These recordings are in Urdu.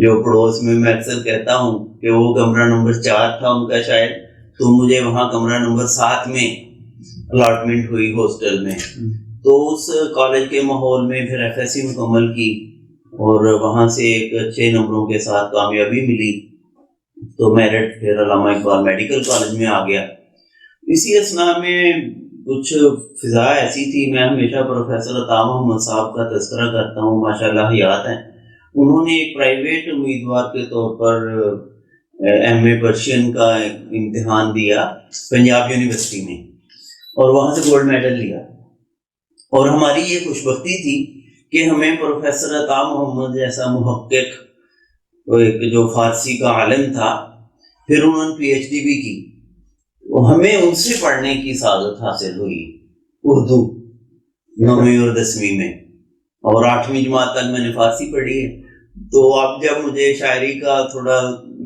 جو پڑوس میں اکثر کہتا ہوں کہ وہ کمرہ نمبر 4 تھا ان کا شاید, تو مجھے وہاں کمرہ نمبر 7 میں الاٹمنٹ ہوئی ہاسٹل میں. تو اس کالج کے ماحول میں پھر ایف ایس سی مکمل کی اور وہاں سے ایک اچھے نمبروں کے ساتھ کامیابی ملی, تو میرٹ پھر علامہ اقبال میڈیکل کالج میں آ گیا. اسی اثناء میں کچھ فضا ایسی تھی, میں ہمیشہ پروفیسر عطا محمد صاحب کا تذکرہ کرتا ہوں, ماشاءاللہ حیات ہیں. انہوں نے ایک پرائیویٹ امیدوار کے طور پر ایم اے پرشین کا امتحان دیا پنجاب یونیورسٹی میں اور وہاں سے گولڈ میڈل لیا. اور ہماری یہ خوش بختی تھی کہ ہمیں پروفیسر عطا محمد جیسا محقق, جو فارسی کا عالم تھا, پھر انہوں نے پی ایچ ڈی بھی کی, ہمیں ان سے پڑھنے کی سعادت حاصل ہوئی اردو 9ویں اور 10ویں میں, اور 8ویں جماعت تک میں نے فارسی پڑھی ہے. تو اب جب مجھے شاعری کا تھوڑا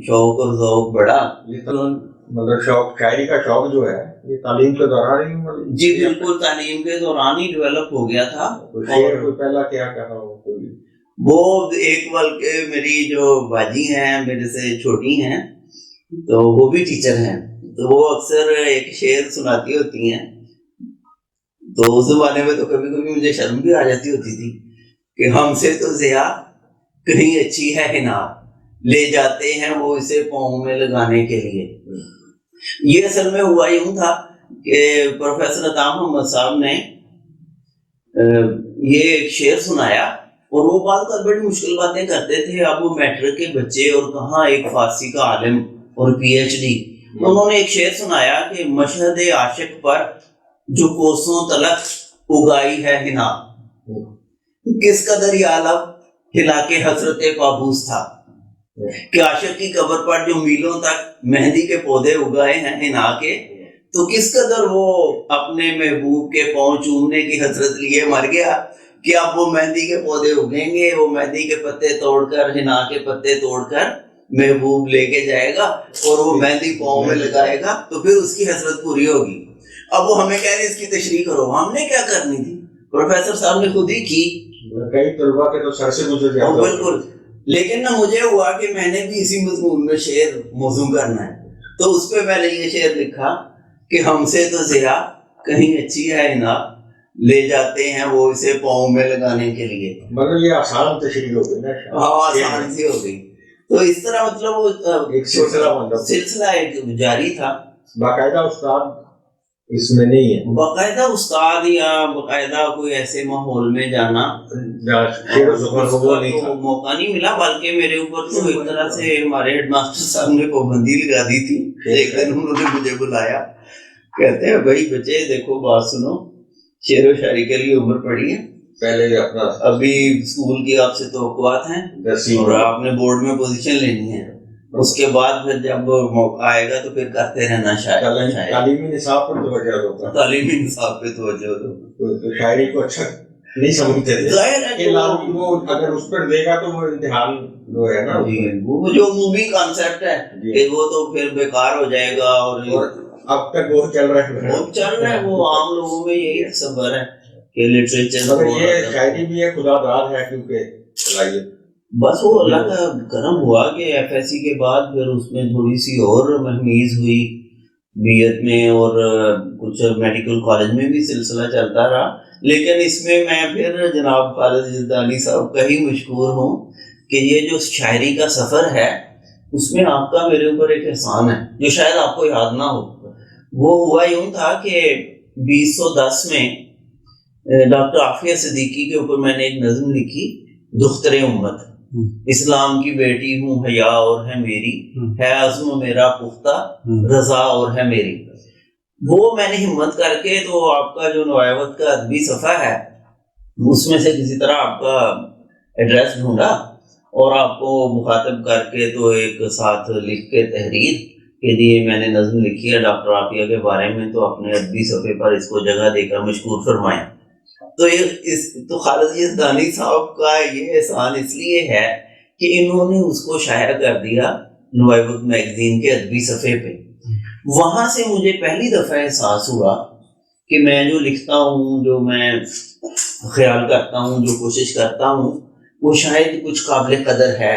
شوق اور ذوق بڑھا, مطلب شوق, شاعری کا شوق جو ہے یہ تعلیم کے دوران ہی, جی بالکل تعلیم کے دوران ہی ڈیولپ ہو گیا تھا. شعر کوئی پہلا کیا کہا ہو کوئی؟ وہ ایک بلکہ میری جو باجی ہیں میرے سے چھوٹی ہیں, تو وہ بھی ٹیچر ہیں, تو وہ اکثر ایک شعر سناتی ہوتی ہیں. تو اس زمانے میں تو کبھی کبھی مجھے شرم بھی آ جاتی ہوتی تھی کہ ہم سے تو ضیا کہیں اچھی ہے حنا, لے جاتے ہیں وہ اسے پاؤں میں لگانے کے لیے. یہ اصل میں ہوا یوں تھا کہ پروفیسر عطا محمد صاحب نے یہ ایک شعر سنایا, اور وہ بات کر بڑی مشکل باتیں کرتے تھے. اب وہ میٹرک کے بچے اور کہاں ایک فارسی کا عالم اور پی ایچ ڈی. انہوں نے ایک شعر سنایا کہ مشہد عاشق پر جو کوسوں تلک اگائی ہے حنا, کس قدر یہ عالم ہلا کے حسرت پابوس تھا, کہ عاشق کی قبر پر جو میلوں تک مہندی کے پودے اگائے ہیں حنا کے, تو کس قدر وہ اپنے محبوب کے پاؤں چومنے کی حسرت لیے مر گیا, کہ اب وہ مہندی کے پودے اگیں گے, وہ مہندی کے پتے توڑ کر, حنا کے پتے توڑ کر محبوب لے کے جائے گا اور وہ مہندی پاؤں میں لگائے گا, تو پھر اس کی حسرت پوری ہوگی. اب وہ ہمیں کہہ رہے اس کی تشریح کرو, ہم نے کیا کرنی تھی, پروفیسر صاحب نے خود ہی کی. کئی طلبا کے تو سر سے گزر جاتا. بالکل, لیکن نہ مجھے ہوا کہ میں نے بھی اسی مضمون میں شعر موضوع کرنا ہے, تو اس پہ میں نے یہ شعر لکھا کہ ہم سے تو ضیا کہیں اچھی ہے حنا, لے جاتے ہیں وہ اسے پاؤں میں لگانے کے لیے. مگر یہ آسان تشریح ہو گئی نا. ہاں آسان سی ہو گئی. تو اس طرح مطلب وہ ایک سلسلہ ایک جاری تھا. باقاعدہ استاد اس میں نہیں ہے, باقاعدہ استاد یا باقاعدہ کوئی ایسے ماحول میں جانا موقع نہیں ملا, بلکہ میرے اوپر تو ایک طرح سے ہمارے ہیڈ ماسٹر صاحب نے پابندی لگا دی تھی. ایک دن انہوں نے مجھے بلایا, کہتے ہیں بھائی بچے دیکھو بات سنو, شعر و شاعری کے لیے عمر پڑی ہے, پہلے اپنا ابھی اسکول کی آپ سے توقعات ہیں اور آپ نے بورڈ میں پوزیشن لینی ہے, اس کے بعد پھر جب موقع آئے گا تو پھر کرتے رہنا. تعلیمی نصاب پر توجہ دو, تعلیمی نصاب پہ توجہ دو. شاعری کو اچھا نہیں سمجھتے تھے, اگر اس پر دے گا تو وہ امتحان جو ہے نا, وہ جو عمومی کانسیپٹ ہے کہ وہ تو پھر بیکار ہو جائے گا. اور اب تک وہ چل رہا ہے, وہ عام لوگوں میں یہی تصور ہے کہ لٹریچر. یہ شاعری بھی ہے خدا داد ہے, کیونکہ بس وہ اللہ کا کرم ہوا کہ ایف ایس سی کے بعد پھر اس میں تھوڑی سی اور مہمیز ہوئی بی ایڈ میں, اور کچھ میڈیکل کالج میں بھی سلسلہ چلتا رہا. لیکن اس میں پھر جناب خالد یزدانی صاحب کا ہی مشکور ہوں کہ یہ جو شاعری کا سفر ہے اس میں آپ کا میرے اوپر ایک احسان ہے جو شاید آپ کو یاد نہ ہو. وہ ہوا یوں تھا کہ 2010 میں ڈاکٹر عافیہ صدیقی کے اوپر میں نے ایک نظم لکھی, دختر امت, اسلام کی بیٹی ہوں حیا اور ہے میری, ہے عزم میرا پختہ رضا اور ہے میری. وہ میں نے ہمت کر کے تو آپ کا جو نوایوت کا ادبی صفحہ ہے اس میں سے کسی طرح آپ کا ایڈریس ڈھونڈا اور آپ کو مخاطب کر کے تو ایک ساتھ لکھ کے تحریر کے لیے میں نے نظم لکھی ہے ڈاکٹر عافیہ کے بارے میں, تو اپنے ادبی صفحے پر اس کو جگہ دے کر مشکور فرمائیں. تو خالد یزدانی صاحب کا یہ احسان اس لیے ہے کہ انہوں نے اس کو شائع کر دیا نوایوت میگزین کے ادبی صفحے پہ. وہاں سے مجھے پہلی دفعہ احساس ہوا کہ میں جو لکھتا ہوں, جو میں خیال کرتا ہوں, جو کوشش کرتا ہوں, وہ شاید کچھ قابل قدر ہے.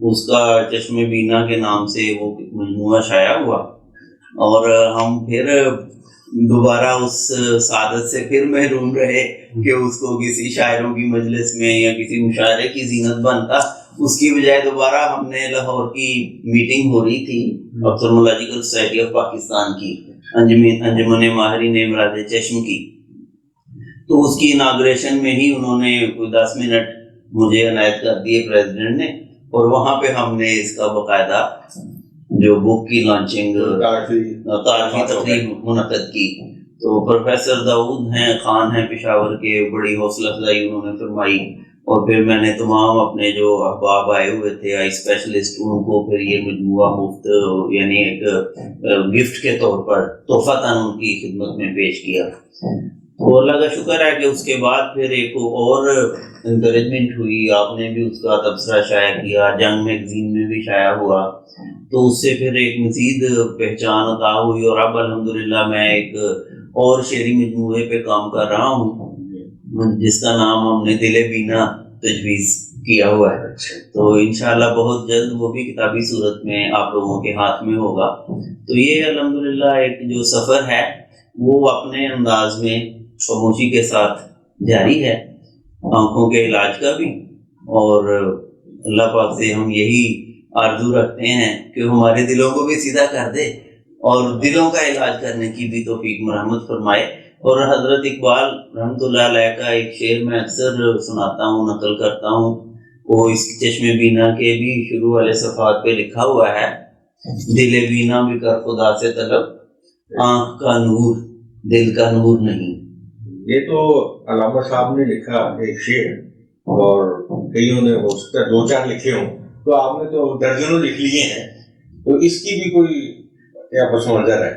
اس کا چشم بینا کے نام سے وہ مجموعہ شائع ہوا، اور ہم پھر دوبارہ اس سعادت سے پھر محروم رہے کہ اس کو کسی شاعروں کی مجلس میں یا کسی مشاعرے کی زینت بنتا۔ اس کی بجائے دوبارہ ہم نے لاہور کی میٹنگ ہو رہی تھی آپتھالمولوجیکل سوسائٹی آف پاکستان کی، انجمن ماہرین امراض چشم کی، تو اس کی اناگریشن میں ہی انہوں نے کوئی 10 منٹ مجھے عنایت کر دیے پریزیڈنٹ نے، اور وہاں پہ ہم نے اس کا باقاعدہ جو بک کی لانچنگ تاریخی تقریب منعقد کی۔ تو پروفیسر داؤد ہیں خان ہیں پشاور کے، بڑی حوصلہ افزائی انہوں نے فرمائی، اور پھر میں نے تمام اپنے جو احباب آئے ہوئے تھے آئی اسپیشلسٹ، ان کو پھر یہ مجموعہ مفت یعنی ایک گفٹ کے طور پر تحفہ ان کی خدمت میں پیش کیا۔ تو اللہ کا شکر ہے کہ اس کے بعد پھر ایک اور انکریجمنٹ ہوئی، آپ نے بھی اس کا تبصرہ شائع کیا، جنگ میگزین میں بھی شائع ہوا، تو اس سے پھر ایک مزید پہچان عطا ہوئی، اور اب الحمدللہ میں ایک اور شعری مجموعے پہ کام کر رہا ہوں جس کا نام ہم نے دل بینا تجویز کیا ہوا ہے، تو انشاءاللہ بہت جلد وہ بھی کتابی صورت میں آپ لوگوں کے ہاتھ میں ہوگا۔ تو یہ الحمدللہ ایک جو سفر ہے وہ اپنے انداز میں خاموشی کے ساتھ جاری ہے، آنکھوں کے علاج کا بھی، اور اللہ پاک سے ہم یہی آرزو رکھتے ہیں کہ ہمارے دلوں کو بھی سیدھا کر دے اور دلوں کا علاج کرنے کی بھی توفیق مرحمت فرمائے۔ اور حضرت اقبال رحمۃ اللہ علیہ کا ایک شعر میں اکثر سناتا ہوں، نقل کرتا ہوں، وہ اس چشم بینا کے بھی شروع والے صفحات پہ لکھا ہوا ہے، دل بینا بھی کر خدا سے طلب، آنکھ کا نور دل کا نور نہیں۔ یہ تو علامہ صاحب نے لکھا ایک شعر، اور کئیوں نے ہو سکتا ہے 2-4 لکھے ہوں، تو آپ نے تو درجنوں لکھ لیے ہیں، تو اس کی بھی کوئی کیا پس منظر ہے؟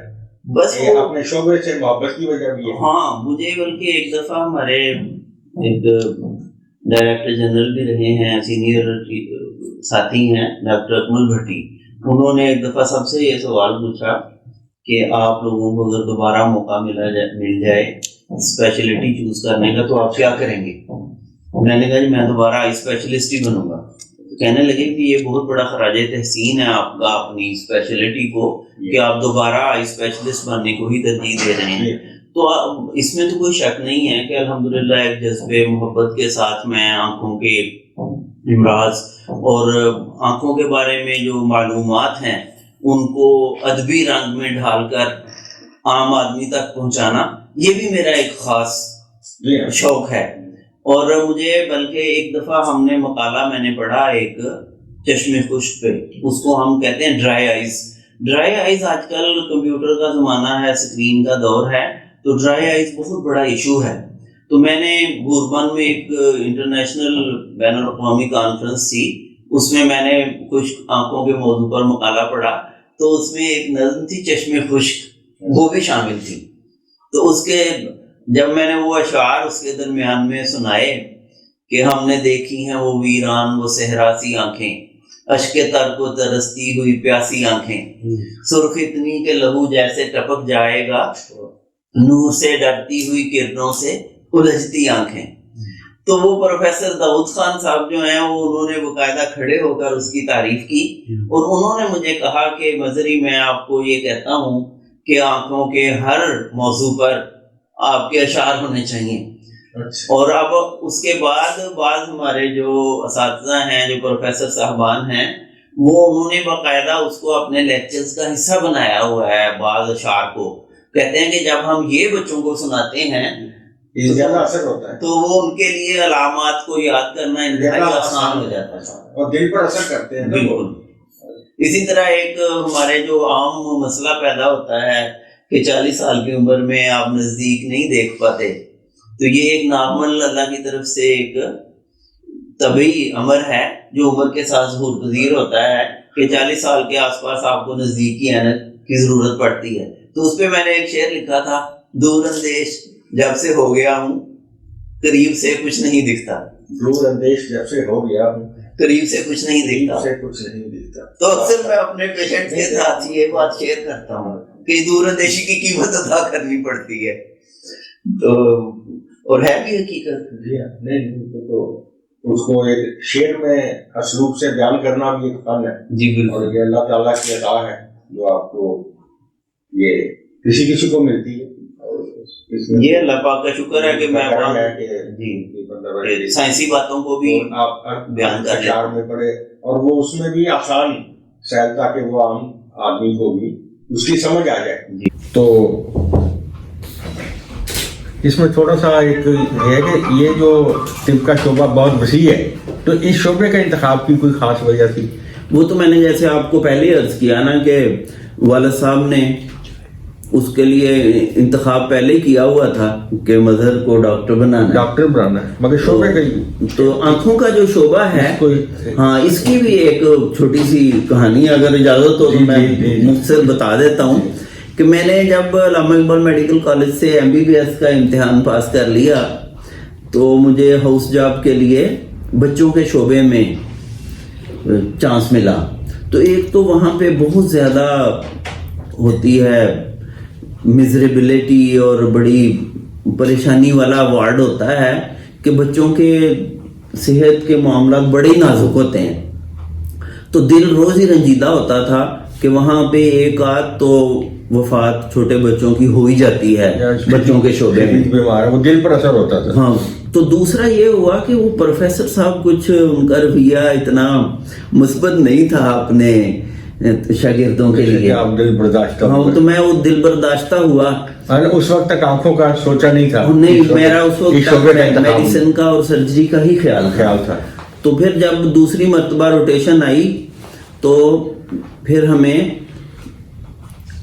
بس اپنے شعبے سے محبت کی وجہ بھی ہے؟ ہاں، مجھے بلکہ ایک دفعہ ہمارے ایک ڈائریکٹر جنرل بھی رہے ہیں، سینئر ساتھی ہیں ڈاکٹر اکمل بھٹی، انہوں نے ایک دفعہ سب سے یہ سوال پوچھا کہ آپ لوگوں کو اگر دوبارہ موقع مل جائے اسپیشلٹی چوز کرنے کا تو آپ کیا کریں گے؟ میں نے کہا جی میں دوبارہ آئی اسپیشلسٹ ہی بنوں گا۔ کہنے لگے کہ یہ بہت بڑا خراج تحسین ہے آپ کا اپنی اسپیشلٹی کو کہ آپ دوبارہ آئی اسپیشلسٹ بننے کو ہی ترجیح دے رہے ہیں۔ تو اس میں تو کوئی شک نہیں ہے کہ الحمدللہ ایک جذبے محبت کے ساتھ میں آنکھوں کے امراض اور آنکھوں کے بارے میں جو معلومات ہیں ان کو ادبی رنگ میں ڈھال کر عام آدمی تک پہنچانا، یہ بھی میرا ایک خاص شوق ہے۔ اور مجھے بلکہ ایک دفعہ ہم نے مقالہ میں نے پڑھا ایک چشم خشک پہ، اس کو ہم کہتے ہیں ڈرائی آئیز۔ ڈرائی آئیز آج کل کمپیوٹر کا زمانہ ہے، اسکرین کا دور ہے، تو ڈرائی آئیز بہت بڑا ایشو ہے۔ تو میں نے بوربن میں ایک انٹرنیشنل بین الاقوامی کانفرنس تھی، اس میں میں نے خشک آنکھوں کے موضوع پر مقالہ پڑھا، تو اس میں ایک نظم تھی چشم خشک، وہ بھی شامل تھی۔ تو اس کے جب میں نے وہ اشعار اس کے درمیان میں سنائے کہ ہم نے دیکھی ہیں وہ ویران وہ صحرا سی آنکھیں، اشک تر کو ترستی ہوئی پیاسی آنکھیں، سرخ اتنی کہ لہو جیسے ٹپک جائے گا، نور سے ڈرتی ہوئی کرنوں سے الجھتی آنکھیں۔ تو وہ پروفیسر داؤد خان صاحب جو ہیں وہ انہوں نے باقاعدہ کھڑے ہو کر اس کی تعریف کی، اور انہوں نے مجھے کہا کہ مظہری میں آپ کو یہ کہتا ہوں کہ آنکھوں کے ہر موضوع پر آپ کے اشعار ہونے چاہیے۔ اور اب اس کے بعد بعض ہمارے جو اساتذہ ہیں، جو پروفیسر صاحبان ہیں، وہ انہوں نے باقاعدہ اس کو اپنے لیکچرز کا حصہ بنایا ہوا ہے۔ بعض اشعار کو کہتے ہیں کہ جب ہم یہ بچوں کو سناتے ہیں زیادہ اثر ہوتا ہے، تو وہ ان کے لیے علامات کو یاد کرنا انتہائی آسان ہو جاتا ہے اور دل پر اثر کرتے ہیں۔ بالکل اسی طرح ایک ہمارے جو عام مسئلہ پیدا ہوتا ہے کہ 40 سال کی عمر میں آپ نزدیک نہیں دیکھ پاتے، تو یہ ایک نارمل اللہ کی طرف سے ایک طبعی امر ہے جو عمر کے ساتھ ظہور پذیر ہوتا ہے کہ 40 سال کے آس پاس آپ کو نزدیکی عینک کی ضرورت پڑتی ہے۔ تو اس پہ میں نے ایک شعر لکھا تھا، دور اندیش جب سے ہو گیا ہوں قریب سے کچھ نہیں دکھتا، دور اندیش جب سے ہو گیا ہوں قریب سے کچھ نہیں دکھتا۔ کچھ نہیں دکھتا۔ تو اکثر میں اپنے پیشنٹ کے ساتھ یہ بات شیئر کرتا ہوں کہ دور اندیشی کی قیمت ادا کرنی پڑتی ہے، تو اور ہے بھی حقیقت۔ نہیں تو اس کو ایک شعر میں اسلوب سے بیان کرنا بھی ایک فن ہے، جی بالکل. اور یہ اللہ تعالیٰ کی عطا ہے جو آپ کو یہ کسی کو ملتی ہے. یہ اللہ پاک کا شکر ہے کہ میں جی سائنسی باتوں کو بھی آپ بیان کر اشعار میں پڑھے، اور وہ اس میں بھی آسان شاید تاکہ وہ عام آدمی کو بھی اس کی سمجھ آ جائے. تو اس میں تھوڑا سا ایک ہے کہ یہ جو طب کا شعبہ بہت وسیع ہے، تو اس شعبے کا انتخاب کی کوئی خاص وجہ تھی؟ وہ تو میں نے جیسے آپ کو پہلے عرض کیا نا کہ والد صاحب نے اس کے لیے انتخاب پہلے کیا ہوا تھا کہ مظہر کو ڈاکٹر بنانا ہے، مگر شعبے کا تو آنکھوں کا جو شعبہ ہے، ہاں اس کی بھی ایک چھوٹی سی کہانی اگر اجازت ہو تو میں مختصر بتا دیتا ہوں کہ میں نے جب علامہ اقبال میڈیکل کالج سے MBBS کا امتحان پاس کر لیا تو مجھے ہاؤس جاب کے لیے بچوں کے شعبے میں چانس ملا. تو ایک تو وہاں پہ بہت زیادہ ہوتی ہے میزریبلٹی اور بڑی پریشانی والا وارڈ ہوتا ہے کہ بچوں کے صحت کے معاملات بڑے ہی نازک ہوتے ہیں. تو دل روز ہی رنجیدہ ہوتا تھا کہ وہاں پہ ایک آدھ تو وفات چھوٹے بچوں کی ہو ہی جاتی ہے بچوں کے شعبے میں، وہ دل پر اثر ہوتا تھا. ہاں تو دوسرا یہ ہوا کہ وہ پروفیسر صاحب کچھ ان کا رویہ اتنا مثبت نہیں تھا اپنے شاگردوں کے لیے. دل برداشتہ. ہاں تو میں وہ دل برداشتہ ہوا. اس وقت تک آنکھوں کا سوچا نہیں تھا؟ نہیں، میرا اس وقت میڈیسن کا اور سرجری کا ہی خیال تھا. تو پھر جب دوسری مرتبہ روٹیشن آئی تو پھر ہمیں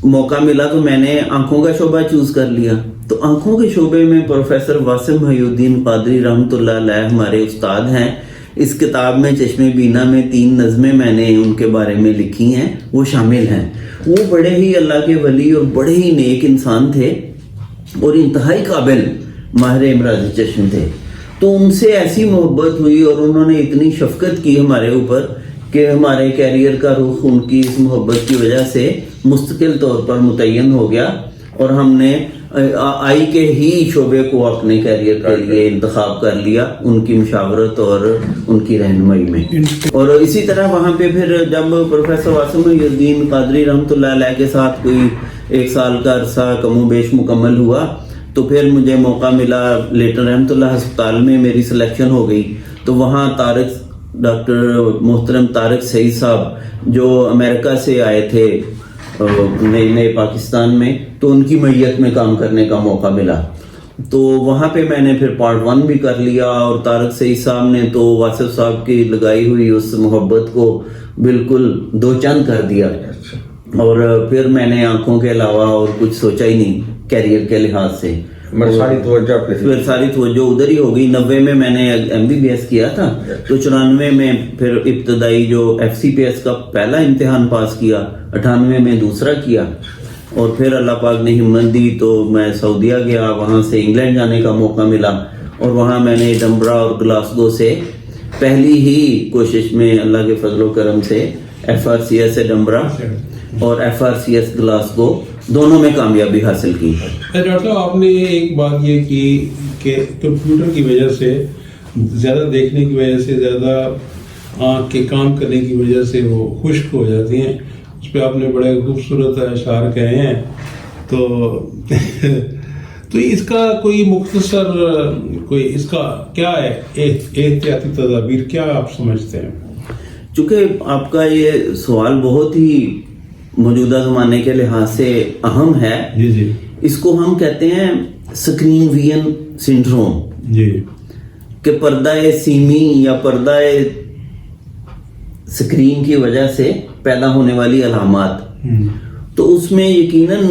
موقع ملا تو میں نے آنکھوں کا شعبہ چوز کر لیا. تو آنکھوں کے شعبے میں پروفیسر واسم محی الدین قادری رحمۃ اللہ علیہ ہمارے استاد ہیں. اس کتاب میں چشم بینا میں 3 نظمیں میں نے ان کے بارے میں لکھی ہیں، وہ شامل ہیں. وہ بڑے ہی اللہ کے ولی اور بڑے ہی نیک انسان تھے اور انتہائی قابل ماہر امراض چشم تھے. تو ان سے ایسی محبت ہوئی اور انہوں نے اتنی شفقت کی ہمارے اوپر کہ ہمارے کیریئر کا رخ ان کی اس محبت کی وجہ سے مستقل طور پر متعین ہو گیا اور ہم نے آئی کے ہی شعبے کو اپنے کیریئر کے لیے انتخاب کر لیا ان کی مشاورت اور ان کی رہنمائی میں. اور اسی طرح وہاں پہ پھر جب پروفیسر واسم محی الدین قادری رحمۃ اللہ علیہ کے ساتھ کوئی 1 سال کا عرصہ کم و بیش مکمل ہوا تو پھر مجھے موقع ملا لیٹن رحمۃ اللہ ہسپتال میں میری سلیکشن ہو گئی. تو وہاں ڈاکٹر محترم طارق سعید صاحب جو امریکہ سے آئے تھے نئے پاکستان میں، تو ان کی میت میں کام کرنے کا موقع ملا. تو وہاں پہ میں نے پھر پارٹ 1 بھی کر لیا اور طارق سعید صاحب نے تو واصف صاحب کی لگائی ہوئی اس محبت کو بالکل 2 چند کر دیا. اور پھر میں نے آنکھوں کے علاوہ اور کچھ سوچا ہی نہیں کیریئر کے لحاظ سے. پھر ساری توجہ ادھر ہی ہو گئی. 90 میں نے MBBS کیا تھا تو 94 میں پھر ابتدائی جو FCPS کا پہلا امتحان پاس کیا، 98 میں دوسرا کیا اور پھر اللہ پاک نے ہمت دی تو میں سعودیہ گیا. وہاں سے انگلینڈ جانے کا موقع ملا اور وہاں میں نے ڈمبرا اور گلاسگو سے پہلی ہی کوشش میں اللہ کے فضل و کرم سے FRCS ڈمبرا اور FRCS گلاسگو دونوں میں کامیابی حاصل کی. ڈاکٹر صاحب آپ نے ایک بات یہ کی کہ کمپیوٹر کی وجہ سے، زیادہ دیکھنے کی وجہ سے، زیادہ آنکھ کے کام کرنے کی وجہ سے وہ خشک ہو جاتی ہیں. اس پہ آپ نے بڑے خوبصورت اشعار کہے ہیں. تو اس کا کوئی مختصر کوئی اس کا کیا ہے احتیاطی تدابیر کیا آپ سمجھتے ہیں؟ چونکہ آپ کا یہ سوال بہت ہی موجودہ زمانے کے لحاظ سے اہم ہے. جی اس کو ہم کہتے ہیں سکرین وین سنڈروم. جی کہ پردہ سیمی یا پردہ سکرین کی وجہ سے پیدا ہونے والی علامات. تو اس میں یقیناً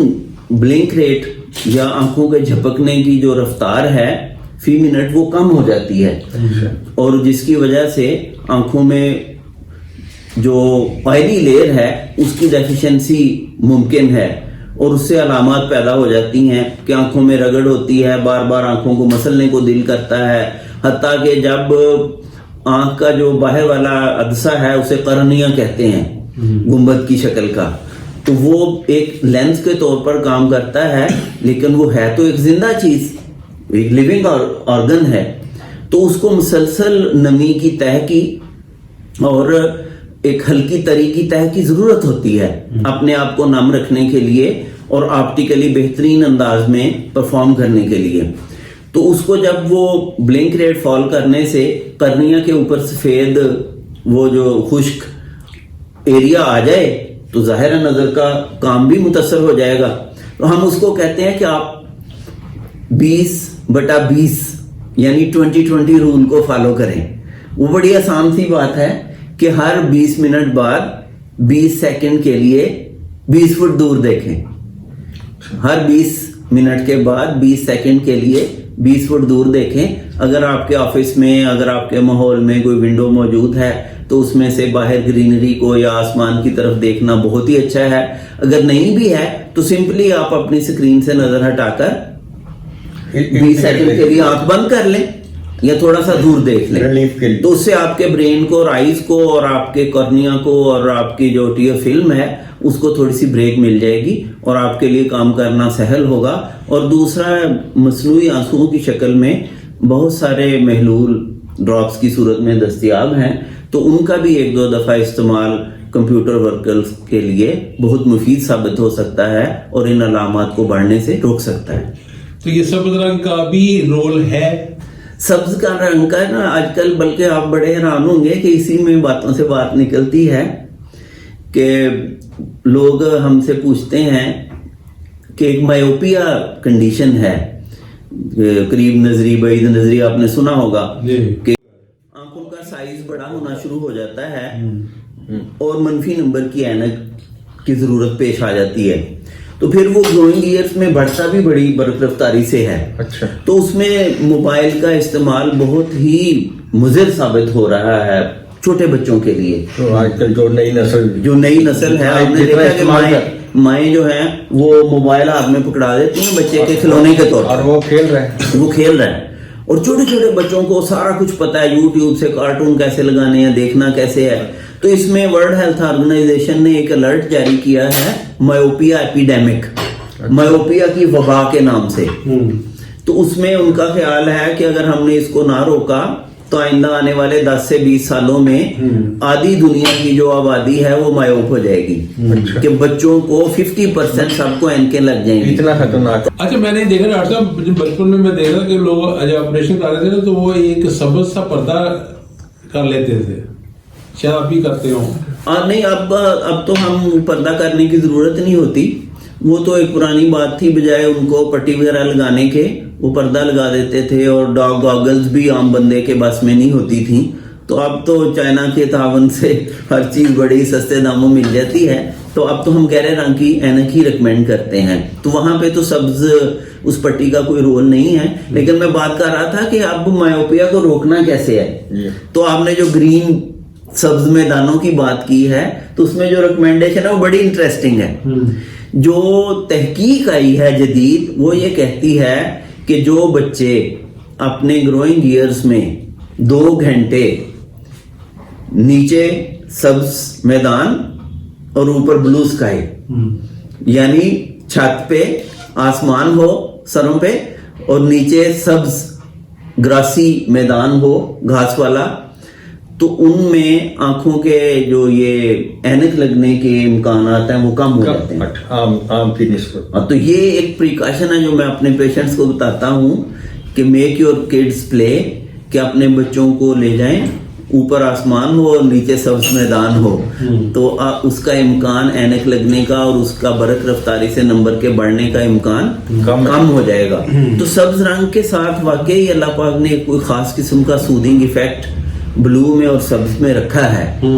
بلنک ریٹ یا آنکھوں کے جھپکنے کی جو رفتار ہے فی منٹ وہ کم ہو جاتی ہے اور جس کی وجہ سے آنکھوں میں جو آئلی لیئر ہے اس کی ڈیفیشنسی ممکن ہے اور اس سے علامات پیدا ہو جاتی ہیں کہ آنکھوں میں رگڑ ہوتی ہے، بار بار آنکھوں کو مسلنے کو دل کرتا ہے، حتیٰ کہ جب آنکھ کا جو باہر والا عدسہ ہے اسے قرنیہ کہتے ہیں گنبد کی شکل کا، تو وہ ایک لینس کے طور پر کام کرتا ہے لیکن وہ ہے تو ایک زندہ چیز، ایک لیونگ آرگن ہے. تو اس کو مسلسل نمی کی تہ کی اور ایک ہلکی تری کی تہ کی ضرورت ہوتی ہے اپنے آپ کو نم رکھنے کے لیے اور آپٹیکلی بہترین انداز میں پرفارم کرنے کے لیے. تو اس کو جب وہ بلنک ریٹ فال کرنے سے قرنیہ کے اوپر سفید وہ جو خشک ایریا آ جائے تو ظاہر نظر کا کام بھی متاثر ہو جائے گا. تو ہم اس کو کہتے ہیں کہ آپ 20/20 یعنی 20-20 رول کو فالو کریں. وہ بڑی آسان سی بات ہے کہ ہر 20 منٹ بعد 20 سیکنڈ کے لیے 20 فٹ دور دیکھیں. ہر 20 منٹ کے بعد 20 سیکنڈ کے لیے 20 فٹ دور دیکھیں. اگر آپ کے آفس میں اگر آپ کے ماحول میں کوئی ونڈو موجود ہے تو اس میں سے باہر گرینری کو یا آسمان کی طرف دیکھنا بہت ہی اچھا ہے. اگر نہیں بھی ہے تو سمپلی آپ اپنی سکرین سے نظر ہٹا کر 20 سیکنڈ کے لیے آنکھ بند کر لیں یا تھوڑا سا دور دیکھ لیں. تو اس سے آپ کے برین کو اور آئیز کو اور آپ کے کارنیا کو اور آپ کی جو ٹیئر فلم ہے اس کو تھوڑی سی بریک مل جائے گی اور آپ کے لیے کام کرنا سہل ہوگا. اور دوسرا مصنوعی آنسوؤں کی شکل میں بہت سارے محلول ڈراپس کی صورت میں دستیاب ہیں تو ان کا بھی 1-2 دفعہ استعمال کمپیوٹر ورکرز کے لیے بہت مفید ثابت ہو سکتا ہے اور ان علامات کو بڑھنے سے روک سکتا ہے. تو یہ سبز رنگ کا بھی رول ہے. سبز کا رنگ کا نا آج کل بلکہ آپ بڑے حیران ہوں گے کہ اسی میں باتوں سے بات نکلتی ہے کہ لوگ ہم سے پوچھتے ہیں کہ ایک مایوپیا کنڈیشن ہے قریب نظری بعید نظری آپ نے سنا ہوگا کہ آنکھوں کا سائز بڑا ہونا شروع ہو جاتا ہے اور منفی نمبر کی اینک کی ضرورت پیش آ جاتی ہے. تو پھر وہ گروئنگ ایئرس میں بڑھتا بھی بڑی برق رفتاری سے ہے. اچھا. تو اس میں موبائل کا استعمال بہت ہی مضر ثابت ہو رہا ہے چھوٹے بچوں کے لیے. تو آج کل جو نئی نسل ہے آپ نے دیکھا کہ مائیں جو ہیں وہ موبائل ہاتھ میں پکڑا دیتی ہیں بچے کے کھلونے کے طور پر اور وہ کھیل رہے ہیں اور چھوٹے چھوٹے بچوں کو سارا کچھ پتا ہے یوٹیوب سے کارٹون کیسے لگانے ہیں دیکھنا کیسے ہے. تو اس میں ورلڈ ہیلتھ آرگنائزیشن نے ایک الرٹ جاری کیا ہے مایوپیا ایپیڈیمک مایوپیا کی وبا کے نام سے. تو اس میں ان کا خیال ہے کہ اگر ہم نے اس کو نہ روکا تو آئندہ آنے والے 10 سے 20 سالوں میں آدھی دنیا کی جو آبادی ہے وہ مایوپ ہو جائے گی. کہ بچوں کو 50% سب کو اینکیں لگ جائیں گی. اتنا خطرناک. اچھا میں نے دیکھا ڈاکٹر صاحب بچپن میں دیکھا کہ لوگ جب آپریشن کر رہے تھے تو وہ ایک سبز سا پردہ کر لیتے تھے. شاید آپ بھی کرتے ہو. نہیں اب تو ہم پردہ کرنے کی ضرورت نہیں ہوتی. وہ تو ایک پرانی بات تھی بجائے ان کو پٹی وغیرہ لگانے کے وہ پردہ لگا دیتے تھے اور ڈاگ گاگلز بھی عام بندے کے بس میں نہیں ہوتی تھیں. تو اب تو چائنا کے تعاون سے ہر چیز بڑی سستے داموں مل جاتی ہے. تو اب تو ہم گہرے رنگ کی اینک ہی ریکمینڈ کرتے ہیں. تو وہاں پہ تو سبز اس پٹی کا کوئی رول نہیں ہے. لیکن میں بات کر رہا تھا کہ اب مایوپیا کو روکنا کیسے ہے. تو آپ نے جو گرین سبز میدانوں کی بات کی ہے تو اس میں جو ریکمینڈیشن ہے وہ بڑی انٹرسٹنگ ہے. جو تحقیق آئی ہے جدید وہ یہ کہتی ہے کہ جو بچے اپنے گروئنگ ایئرز میں 2 گھنٹے نیچے سبز میدان اور اوپر بلو اسکائی یعنی چھت پہ آسمان ہو سروں پہ اور نیچے سبز گراسی میدان ہو گھاس والا تو ان میں آنکھوں کے جو یہ اینک لگنے کے امکانات ہیں وہ کم ہو جاتے ہیں عام کی نسبت. تو یہ ایک پریکاشن ہے جو میں اپنے پیشنٹس کو بتاتا ہوں کہ میک یور کڈس پلے کہ اپنے بچوں کو لے جائیں اوپر آسمان ہو اور نیچے سبز میدان ہو تو اس کا امکان اینک لگنے کا اور اس کا برق رفتاری سے نمبر کے بڑھنے کا امکان کم ہو جائے گا. تو سبز رنگ کے ساتھ واقعی اللہ پاک نے کوئی خاص قسم کا سودنگ ایفیکٹ بلو میں اور سبز میں رکھا ہے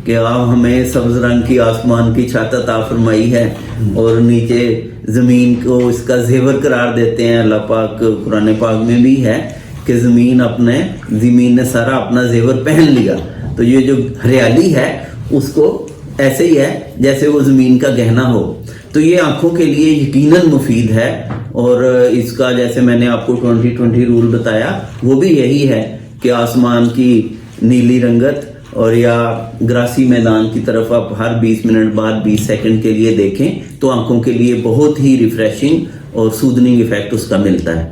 کہ آپ ہمیں سبز رنگ کی آسمان کی چھت عطا فرمائی ہے اور نیچے زمین کو اس کا زیور قرار دیتے ہیں. اللہ پاک قرآن پاک میں بھی ہے کہ زمین نے سارا اپنا زیور پہن لیا. تو یہ جو ہریالی ہے اس کو ایسے ہی ہے جیسے وہ زمین کا گہنا ہو. تو یہ آنکھوں کے لیے یقیناً مفید ہے اور اس کا جیسے میں نے آپ کو 20-20 رول بتایا وہ بھی یہی ہے کہ آسمان کی نیلی رنگت اور یا گراسی میدان کی طرف آپ ہر 20 منٹ بعد 20 سیکنڈ کے لیے دیکھیں تو آنکھوں کے لیے بہت ہی ریفریشنگ اور سودننگ ایفیکٹ اس کا ملتا ہے.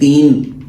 3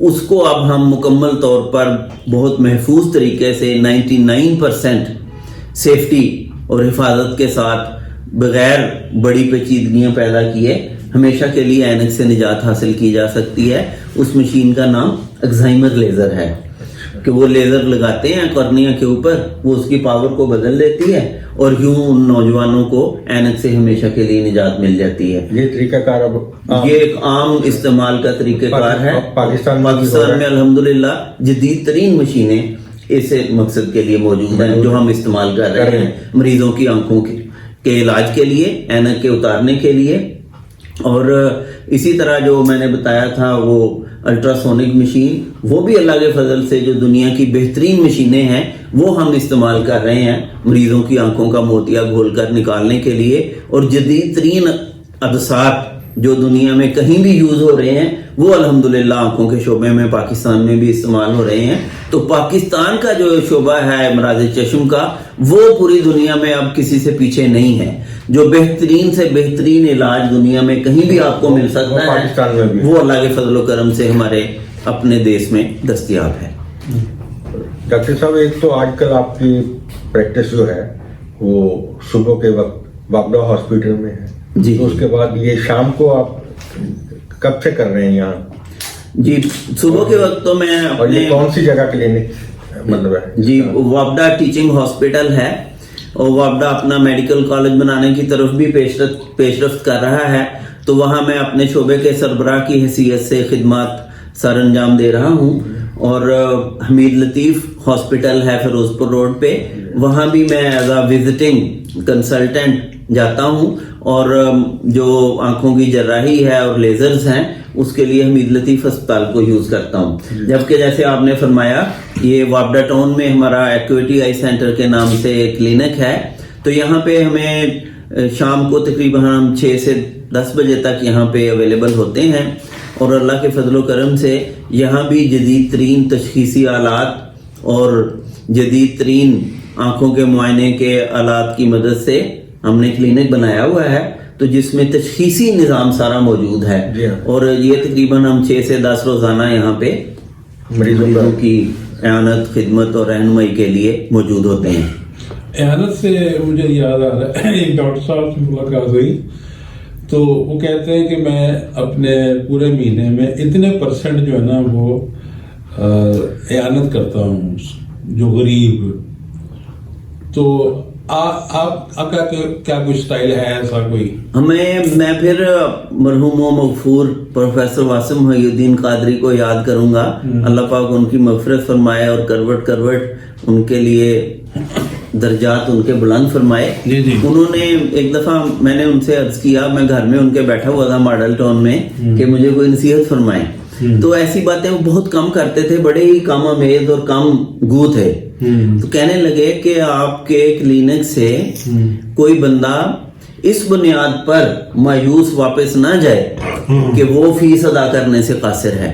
اس کو اب ہم مکمل طور پر بہت محفوظ طریقے سے 99% سیفٹی اور حفاظت کے ساتھ بغیر بڑی پیچیدگیاں پیدا کیے ہمیشہ کے لیے اینک سے نجات حاصل کی جا سکتی ہے. اس مشین کا نام ایگزائمر لیزر ہے کہ وہ لیزر لگاتے ہیں کارنیا کے اوپر, وہ اس کی پاور کو بدل دیتی ہے اور یوں ان نوجوانوں کو اینک سے ہمیشہ کے لیے نجات مل جاتی ہے. یہ طریقہ کار اب یہ ایک عام استعمال کا طریقہ کار ہے. پاکستان میں الحمدللہ جدید ترین مشینیں اس مقصد کے لیے موجود ہیں جو ہم استعمال کر رہے ہیں مریضوں کی آنکھوں کے علاج کے لیے, اینک کے اتارنے کے لیے. اور اسی طرح جو میں نے بتایا تھا وہ الٹراسونک مشین, وہ بھی اللہ کے فضل سے جو دنیا کی بہترین مشینیں ہیں وہ ہم استعمال کر رہے ہیں مریضوں کی آنکھوں کا موتیا گھول کر نکالنے کے لیے. اور جدید ترین عدسات جو دنیا میں کہیں بھی یوز ہو رہے ہیں وہ الحمدللہ آنکھوں کے شعبے میں پاکستان میں بھی استعمال ہو رہے ہیں. تو پاکستان کا جو شعبہ ہے امراض چشم کا وہ پوری دنیا میں اب کسی سے پیچھے نہیں ہے. جو بہترین سے بہترین علاج دنیا میں کہیں بھی آپ کو مل سکتا ہے وہ اللہ کے فضل و کرم سے ہمارے اپنے دیش میں دستیاب ہے. ڈاکٹر صاحب, ایک تو آج کل آپ کی پریکٹس جو ہے وہ صبح کے وقت وابڈا ہاسپٹل میں ہے جی, تو اس کے بعد یہ شام کو آپ کب سے کر رہے ہیں یہاں؟ جی صبح کے وقت تو میں اور یہ کون سی جگہ کلینک مطلب ہے؟ جی وابڈا ٹیچنگ ہاسپٹل ہے اور وابڈا اپنا میڈیکل کالج بنانے کی طرف بھی پیش رفت کر رہا ہے. تو وہاں میں اپنے شعبے کے سربراہ کی حیثیت سے خدمات سر انجام دے رہا ہوں. اور حمید لطیف ہاسپٹل ہے فیروز پور روڈ پہ, وہاں بھی میں ایز اے وزٹنگ کنسلٹنٹ جاتا ہوں اور جو آنکھوں کی جراحی ہے اور لیزرز ہیں اس کے لیے حمید لطیف اسپتال کو یوز کرتا ہوں. جبکہ جیسے آپ نے فرمایا یہ وابڈا ٹاؤن میں ہمارا ایکویٹی آئی سینٹر کے نام سے کلینک ہے, تو یہاں پہ ہمیں شام کو تقریباً ہم 6 سے 10 بجے تک یہاں پہ اویلیبل ہوتے ہیں. اور اللہ کے فضل و کرم سے یہاں بھی جدید ترین تشخیصی آلات اور جدید ترین آنکھوں کے معائنے کے آلات کی مدد سے ہم نے کلینک بنایا ہوا ہے تو جس میں تشخیصی نظام سارا موجود ہے. اور یہ تقریباً ہم 6 سے 10 روزانہ یہاں پہ مریضوں کی اعانت خدمت اور رہنمائی کے لیے موجود ہوتے ہیں. اعانت سے مجھے یاد آ رہا ہے, ایک ڈاکٹر صاحب سے ملاقات ہوئی تو وہ کہتے ہیں کہ میں اپنے پورے مہینے میں اتنے % جو ہے نا وہ اعانت کرتا ہوں جو غریب. تو آپ کا کیا کوئی سٹائل ہے ایسا کوئی؟ میں پھر مرحوم و مغفور پروفیسر واسم محی الدین قادری کو یاد کروں گا, اللہ پاک ان کی مغفرت فرمائے اور کروٹ ان کے لیے درجات ان کے بلند فرمائے. انہوں نے ایک دفعہ میں نے ان سے عرض کیا, میں گھر میں ان کے بیٹھا ہوا تھا ماڈل ٹاؤن میں, کہ مجھے کوئی نصیحت فرمائے. تو ایسی باتیں وہ بہت کم کرتے تھے, بڑے ہی کم امیز اور کم گو تھے. تو کہنے لگے کہ آپ کے کلینک سے کوئی بندہ اس بنیاد پر مایوس واپس نہ جائے کہ وہ فیس ادا کرنے سے قاصر ہے.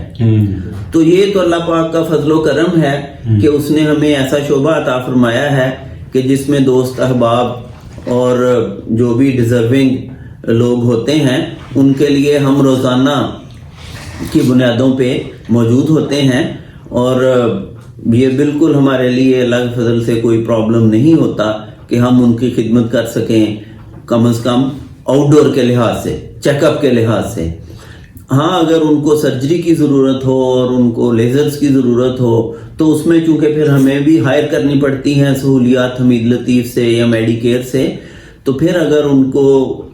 تو یہ تو اللہ پاک کا فضل و کرم ہے کہ اس نے ہمیں ایسا شعبہ عطا فرمایا ہے کہ جس میں دوست احباب اور جو بھی ڈیزرونگ لوگ ہوتے ہیں ان کے لیے ہم روزانہ کی بنیادوں پہ موجود ہوتے ہیں. اور یہ بالکل ہمارے لیے اللہ کے فضل سے کوئی پرابلم نہیں ہوتا کہ ہم ان کی خدمت کر سکیں, کم از کم آؤٹ ڈور کے لحاظ سے, چیک اپ کے لحاظ سے. ہاں اگر ان کو سرجری کی ضرورت ہو اور ان کو لیزرز کی ضرورت ہو تو اس میں چونکہ پھر ہمیں بھی ہائر کرنی پڑتی ہیں سہولیات حمید لطیف سے یا میڈی کیئر سے, تو پھر اگر ان کو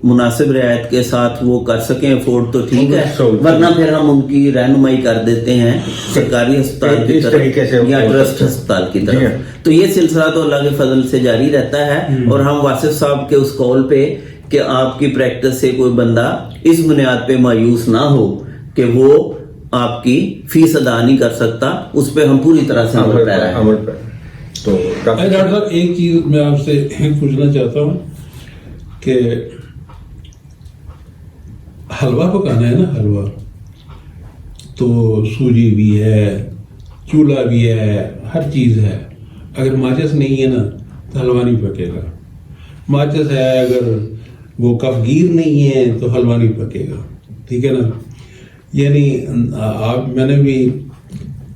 مناسب رعایت کے ساتھ وہ کر سکیں افورڈ تو ٹھیک ہے, ورنہ پھر ہم ان کی رہنمائی کر دیتے ہیں سرکاری ہسپتال کی طرف یا ٹرسٹ ہسپتال کی طرف. تو یہ سلسلہ تو اللہ کے فضل سے جاری رہتا ہے. اور ہم واصف صاحب کے اس قول پہ کہ آپ کی پریکٹس سے کوئی بندہ اس بنیاد پہ مایوس نہ ہو کہ وہ آپ کی فیس ادا نہیں کر سکتا, اس پہ ہم پوری طرح سے عمل پیرا ہے. تو ڈاکٹر صاحب ایک چیز میں آپ سے پوچھنا چاہتا ہوں کہ حلوہ پکانا ہے نا, حلوہ تو سوجی بھی ہے, چولہا بھی ہے, ہر چیز ہے. اگر ماچس نہیں ہے نا تو حلوہ نہیں پکے گا. ماچس ہے اگر وہ کفگیر نہیں ہے تو حلوہ نہیں پکے گا, ٹھیک ہے نا. یعنی آپ میں نے بھی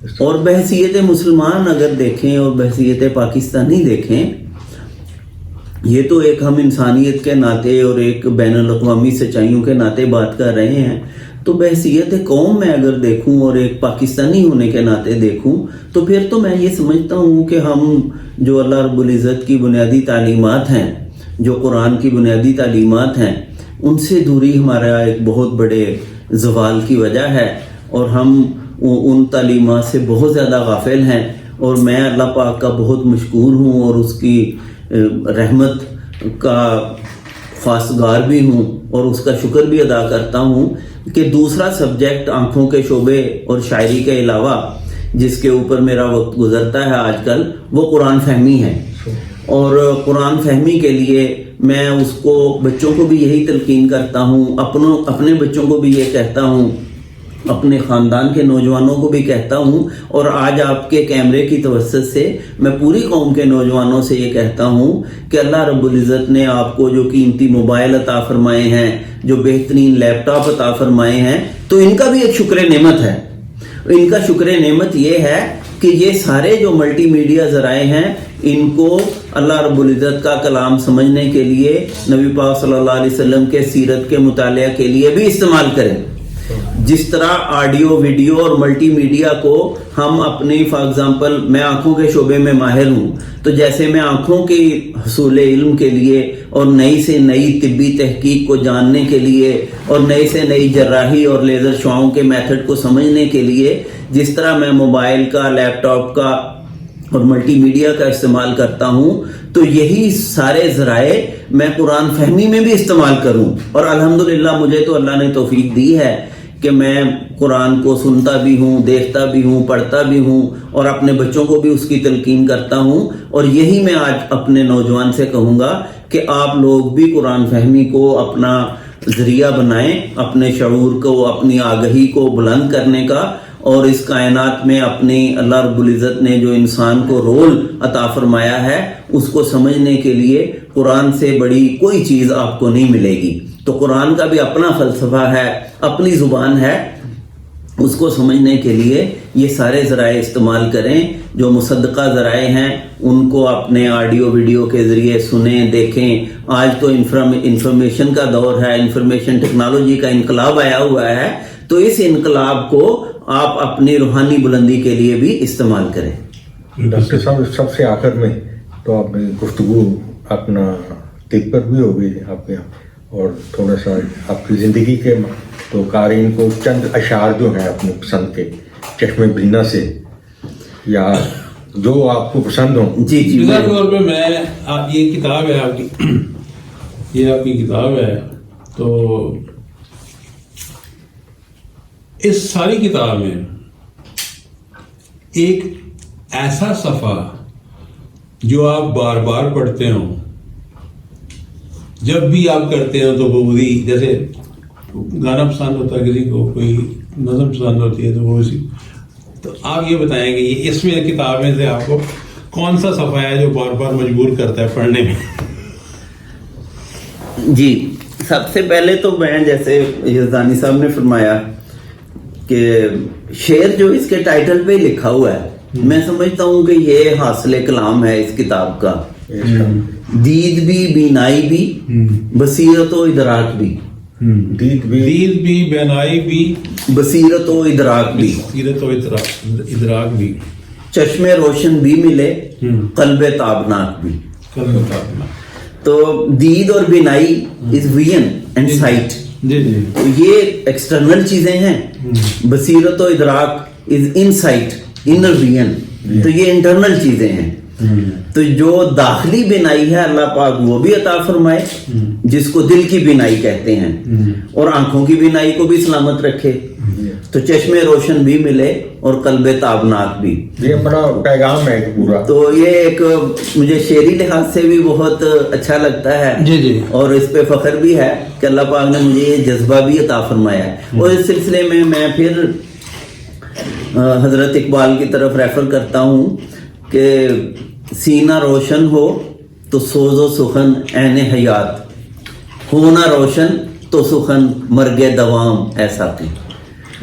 اور بحیثیت مسلمان اگر دیکھیں اور بحیثیت پاکستانی دیکھیں، یہ تو ایک ہم انسانیت کے ناطے اور ایک بین الاقوامی سچائیوں کے ناطے بات کر رہے ہیں، تو بحیثیت قوم میں اگر دیکھوں اور ایک پاکستانی ہونے کے ناطے دیکھوں تو پھر تو میں یہ سمجھتا ہوں کہ ہم جو اللہ رب العزت کی بنیادی تعلیمات ہیں، جو قرآن کی بنیادی تعلیمات ہیں، ان سے دوری ہمارا ایک بہت بڑے زوال کی وجہ ہے، اور ہم ان تعلیمات سے بہت زیادہ غافل ہیں، اور میں اللہ پاک کا بہت مشکور ہوں اور اس کی رحمت کا خواستگار بھی ہوں اور اس کا شکر بھی ادا کرتا ہوں کہ دوسرا سبجیکٹ آنکھوں کے شعبے اور شاعری کے علاوہ جس کے اوپر میرا وقت گزرتا ہے آج کل، وہ قرآن فہمی ہے۔ اور قرآن فہمی کے لیے میں اس کو بچوں کو بھی یہی تلقین کرتا ہوں، اپنے بچوں کو بھی یہ کہتا ہوں، اپنے خاندان کے نوجوانوں کو بھی کہتا ہوں، اور آج آپ کے کیمرے کی توسط سے میں پوری قوم کے نوجوانوں سے یہ کہتا ہوں کہ اللہ رب العزت نے آپ کو جو قیمتی موبائل عطا فرمائے ہیں، جو بہترین لیپ ٹاپ عطا فرمائے ہیں، تو ان کا بھی ایک شکر نعمت ہے۔ ان کا شکر نعمت یہ ہے کہ یہ سارے جو ملٹی میڈیا ذرائع ہیں، ان کو اللہ رب العزت کا کلام سمجھنے کے لیے، نبی پاک صلی اللہ علیہ وسلم کے سیرت کے مطالعہ کے لیے بھی استعمال کریں۔ جس طرح آڈیو ویڈیو اور ملٹی میڈیا کو ہم اپنی فار ایگزامپل میں آنکھوں کے شعبے میں ماہر ہوں، تو جیسے میں آنکھوں کے حصول علم کے لیے اور نئی سے نئی طبی تحقیق کو جاننے کے لیے اور نئی سے نئی جراحی اور لیزر شعاؤں کے میتھڈ کو سمجھنے کے لیے جس طرح میں موبائل کا، لیپ ٹاپ کا اور ملٹی میڈیا کا استعمال کرتا ہوں، تو یہی سارے ذرائع میں قرآن فہمی میں بھی استعمال کروں۔ اور الحمدللہ مجھے تو اللہ نے توفیق دی ہے کہ میں قرآن کو سنتا بھی ہوں، دیکھتا بھی ہوں، پڑھتا بھی ہوں، اور اپنے بچوں کو بھی اس کی تلقین کرتا ہوں۔ اور یہی میں آج اپنے نوجوان سے کہوں گا کہ آپ لوگ بھی قرآن فہمی کو اپنا ذریعہ بنائیں، اپنے شعور کو، اپنی آگہی کو بلند کرنے کا، اور اس کائنات میں اپنی اللہ رب العزت نے جو انسان کو رول عطا فرمایا ہے اس کو سمجھنے کے لیے قرآن سے بڑی کوئی چیز آپ کو نہیں ملے گی۔ تو قرآن کا بھی اپنا فلسفہ ہے، اپنی زبان ہے، اس کو سمجھنے کے لیے یہ سارے ذرائع استعمال کریں۔ جو مصدقہ ذرائع ہیں ان کو اپنے آڈیو ویڈیو کے ذریعے سنیں، دیکھیں۔ آج تو انفارمیشن کا دور ہے، انفارمیشن ٹیکنالوجی کا انقلاب آیا ہوا ہے، تو اس انقلاب کو آپ اپنی روحانی بلندی کے لیے بھی استعمال کریں۔ ڈاکٹر صاحب سب سے آخر میں تو آپ نے گفتگو اپنا طب پر بھی ہو گئی آپ کے، اور تھوڑا سا آپ کی زندگی کے تو قارئین کو چند اشعار جو ہیں اپنے پسند کے چشم بینا سے یا جو آپ کو پسند ہوں۔ جی جی مثال کے طور پہ میں یہ کتاب ہے آپ کی، یہ آپ کی کتاب ہے، تو اس ساری کتاب میں ایک ایسا صفحہ جو آپ بار بار پڑھتے ہوں، جب بھی آپ کرتے ہو تو وہ وہی، جیسے گانا پسند ہوتا ہے کسی کو، کوئی نظم پسند ہوتی ہے تو وہ اسی، تو آپ یہ بتائیں گے یہ اس میں کتاب میں سے آپ کو کون سا صفحہ ہے جو بار بار مجبور کرتا ہے پڑھنے میں؟ جی، سب سے پہلے تو میں جیسے یزدانی صاحب نے فرمایا کہ شعر جو اس کے ٹائٹل پہ لکھا ہوا ہے، میں سمجھتا ہوں کہ یہ حاصل کلام ہے اس کتاب کا۔ دید بھی، بینائی بھی، بصیرت و ادراک بھی، دید بھی، بینائی بھی، بصیرت و ادراک بھی، بصیرت و ادراک بھی، چشم روشن بھی ملے، قلب تابناک بھی۔ تو دید اور بینائی از ویژن اینڈ سائٹ، جی جی، تو یہ ایکسٹرنل چیزیں ہیں۔ بصیرت و ادراک از ان سائٹ، انر ویژن، تو یہ انٹرنل چیزیں ہیں۔ تو جو داخلی بینائی ہے اللہ پاک وہ بھی عطا فرمائے، جس کو دل کی بینائی کہتے ہیں، اور آنکھوں کی بینائی کو بھی سلامت رکھے، تو چشم روشن بھی ملے اور قلب تابناک بھی۔ یہ بڑا پیغام ہے پورا۔ تو یہ ایک مجھے شعری لحاظ سے بھی بہت اچھا لگتا ہے، جی جی، اور اس پہ فخر بھی ہے کہ اللہ پاک نے مجھے یہ جذبہ بھی عطا فرمایا ہے۔ اور اس سلسلے میں پھر حضرت اقبال کی طرف ریفر کرتا ہوں کہ سینہ روشن ہو تو سوز و سخن عین حیات، ہونا روشن تو سخن مرگ دوام ایسا تھی۔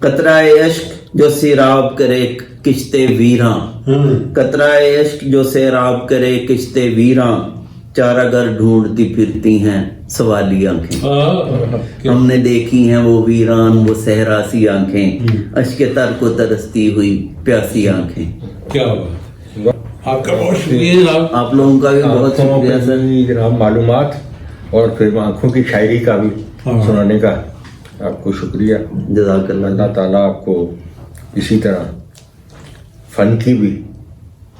قطرۂ عشق جو سیراب کرے کشتے ویراں، قطرۂ عشق جو سیراب کرے کشتے ویراں، چارہ گر ڈھونڈتی پھرتی ہیں سوالی آنکھیں، ہم نے دیکھی ہیں وہ ویران وہ صحرا سی آنکھیں، اشک تر کو ترستی ہوئی پیاسی آنکھیں۔ کیا بات، آپ کا بہت شکریہ جناب۔ آپ لوگوں کا بھی بہت شکریہ سر۔ جناب معلومات اور پھر آنکھوں کی شاعری کا بھی سنانے کا آپ کو شکریہ۔ جزاک اللہ۔ اللہ تعالیٰ آپ کو اسی طرح فن کی بھی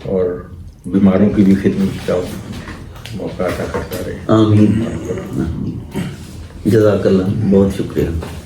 اور بیماروں کی بھی خدمت کا موقع عطا کرتا رہے۔ آمین۔ جزاک اللہ، بہت شکریہ۔